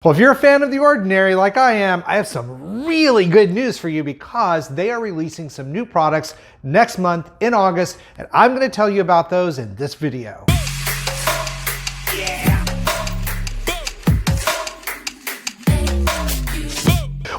Well, if you're a fan of The Ordinary like I am, I have some really good news for you because they are releasing some new products next month in August, and I'm going to tell you about those in this video.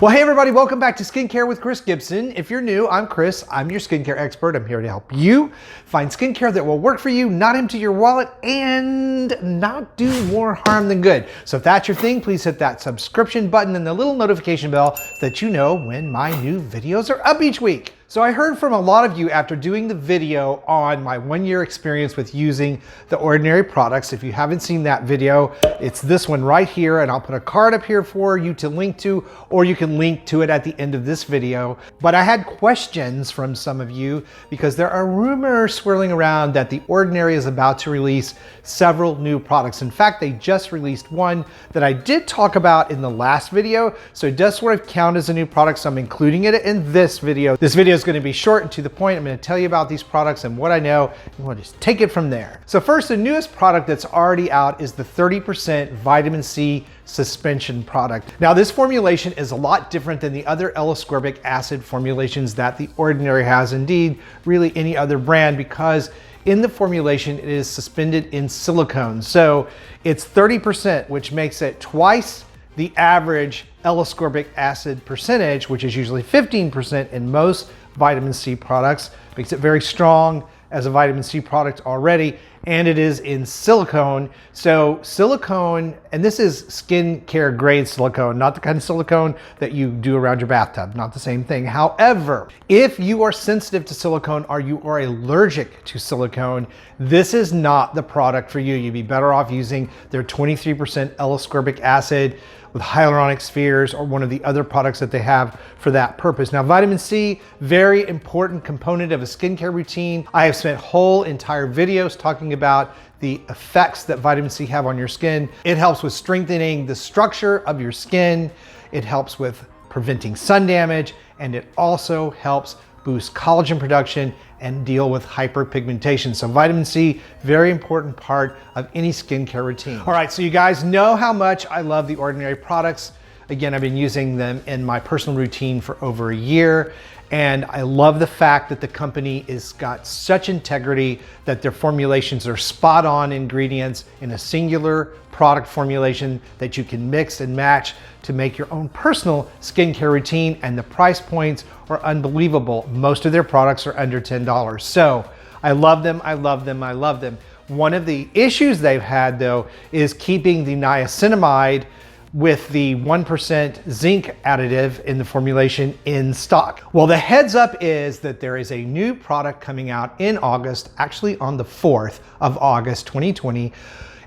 Well, hey everybody, welcome back to Skincare with Chris Gibson. If you're new, I'm Chris. I'm your skincare expert. I'm here to help you find skincare that will work for you, not empty your wallet, and not do more harm than good. So if that's your thing, please hit that subscription button and the little notification bell so that you know when my new videos are up each week. So I heard from a lot of you after doing the video on my 1-year experience with using The Ordinary products. If you haven't seen that video, it's this one right here, and I'll put a card up here for you to link to, or you can link to it at the end of this video. But I had questions from some of you because there are rumors swirling around that The Ordinary is about to release several new products. In fact, they just released one that I did talk about in the last video, so it does sort of count as a new product, so I'm including it in this video. This video is going to be short and to the point. I'm going to tell you about these products and what I know, and we'll just take it from there. So first, the newest product that's already out is the 30% vitamin C suspension product. Now, this formulation is a lot different than the other L-ascorbic acid formulations that The Ordinary has, indeed, really any other brand, because in the formulation, it is suspended in silicone. So it's 30%, which makes it twice the average L-ascorbic acid percentage, which is usually 15% in most vitamin C products. Makes it very strong as a vitamin C product already, and it is in silicone. So silicone, and this is skincare grade silicone, not the kind of silicone that you do around your bathtub, not the same thing. However, if you are sensitive to silicone or you are allergic to silicone, this is not the product for you. You'd be better off using their 23% L-ascorbic acid with hyaluronic spheres or one of the other products that they have for that purpose. Now, vitamin C, very important component of a skincare routine. I have spent whole entire videos talking about the effects that vitamin C have on your skin. It helps with strengthening the structure of your skin. It helps with preventing sun damage, and it also helps boost collagen production and deal with hyperpigmentation. So vitamin C, very important part of any skincare routine. All right, so you guys know how much I love The Ordinary products. Again, I've been using them in my personal routine for over a year, and I love the fact that the company has got such integrity that their formulations are spot on ingredients in a singular product formulation that you can mix and match to make your own personal skincare routine, and the price points are unbelievable. Most of their products are under $10. So I love them, I love them, I love them. One of the issues they've had though is keeping the niacinamide with the 1% zinc additive in the formulation in stock. Well, the heads up is that there is a new product coming out in August, actually on the 4th of August, 2020,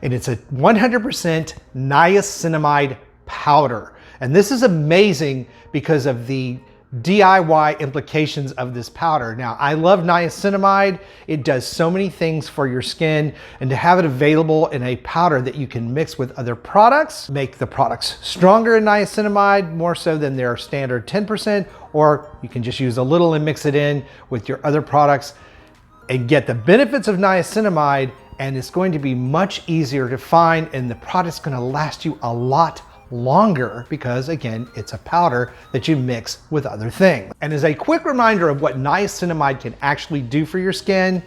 and it's a 100% niacinamide powder. And this is amazing because of the DIY implications of this powder. Now, I love niacinamide. It does so many things for your skin, and to have it available in a powder that you can mix with other products, make the products stronger in niacinamide, more so than their standard 10%, or you can just use a little and mix it in with your other products and get the benefits of niacinamide, and it's going to be much easier to find, and the product's gonna last you a lot longer because, again, it's a powder that you mix with other things. And as a quick reminder of what niacinamide can actually do for your skin,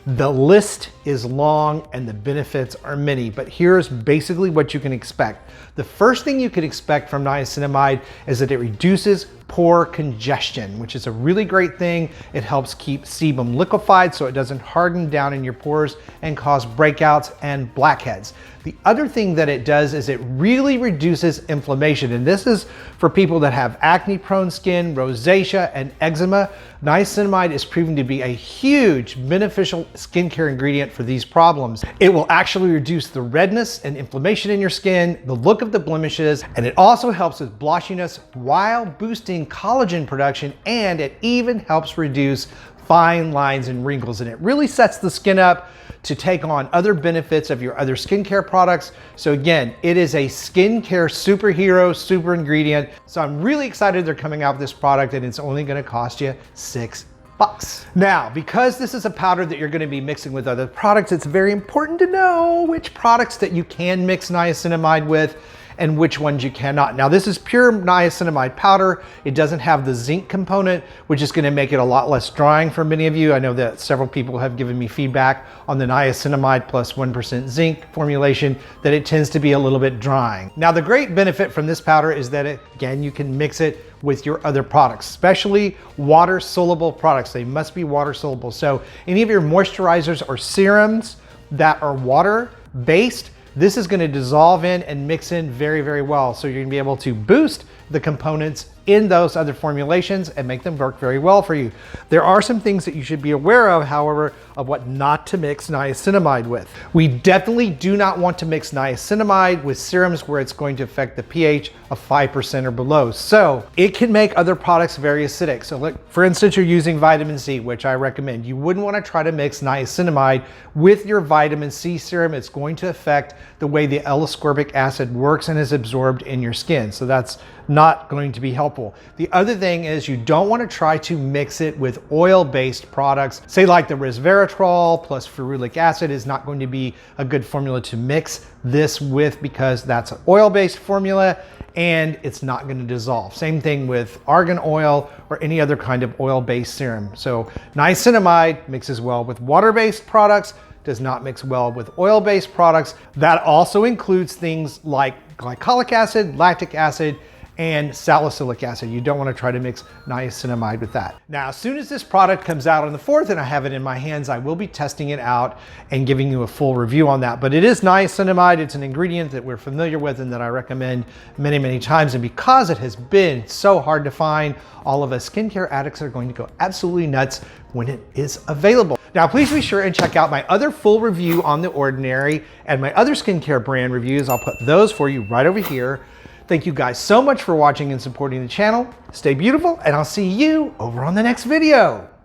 the list is long and the benefits are many, but here's basically what you can expect. The first thing you could expect from niacinamide is that it reduces pore congestion, which is a really great thing. It helps keep sebum liquefied so it doesn't harden down in your pores and cause breakouts and blackheads. The other thing that it does is it really reduces inflammation, and this is for people that have acne-prone skin, rosacea, and eczema. Niacinamide is proven to be a huge beneficial skincare ingredient for these problems. It will actually reduce the redness and inflammation in your skin, the look of the blemishes, and it also helps with blotchiness while boosting collagen production, and it even helps reduce fine lines and wrinkles, and it really sets the skin up to take on other benefits of your other skincare products. So again, it is a skincare superhero, super ingredient. So I'm really excited they're coming out with this product, and it's only gonna cost you $6. Now, because this is a powder that you're gonna be mixing with other products, it's very important to know which products that you can mix niacinamide with and which ones you cannot. Now this is pure niacinamide powder. It doesn't have the zinc component, which is going to make it a lot less drying for many of you. I know that several people have given me feedback on the niacinamide plus 1% zinc formulation that it tends to be a little bit drying. Now the great benefit from this powder is that again, you can mix it with your other products, especially water soluble products. They must be water soluble. So any of your moisturizers or serums that are water based, this is going to dissolve in and mix in very, very well. So you're going to be able to boost the components in those other formulations and make them work very well for you. There are some things that you should be aware of, however, of what not to mix niacinamide with. We definitely do not want to mix niacinamide with serums where it's going to affect the pH of 5% or below. So it can make other products very acidic. So look, for instance, you're using vitamin C, which I recommend. You wouldn't want to try to mix niacinamide with your vitamin C serum. It's going to affect the way the L-ascorbic acid works and is absorbed in your skin. So that's not going to be helpful. The other thing is you don't want to try to mix it with oil-based products. Say like the resveratrol plus ferulic acid is not going to be a good formula to mix this with because that's an oil-based formula and it's not going to dissolve. Same thing with argan oil or any other kind of oil-based serum. So niacinamide mixes well with water-based products, does not mix well with oil-based products. That also includes things like glycolic acid, lactic acid, and salicylic acid. You don't want to try to mix niacinamide with that. Now, as soon as this product comes out on the 4th and I have it in my hands, I will be testing it out and giving you a full review on that. But it is niacinamide. It's an ingredient that we're familiar with and that I recommend many, many times. And because it has been so hard to find, all of us skincare addicts are going to go absolutely nuts when it is available. Now, please be sure and check out my other full review on The Ordinary and my other skincare brand reviews. I'll put those for you right over here. Thank you guys so much for watching and supporting the channel. Stay beautiful, and I'll see you over on the next video.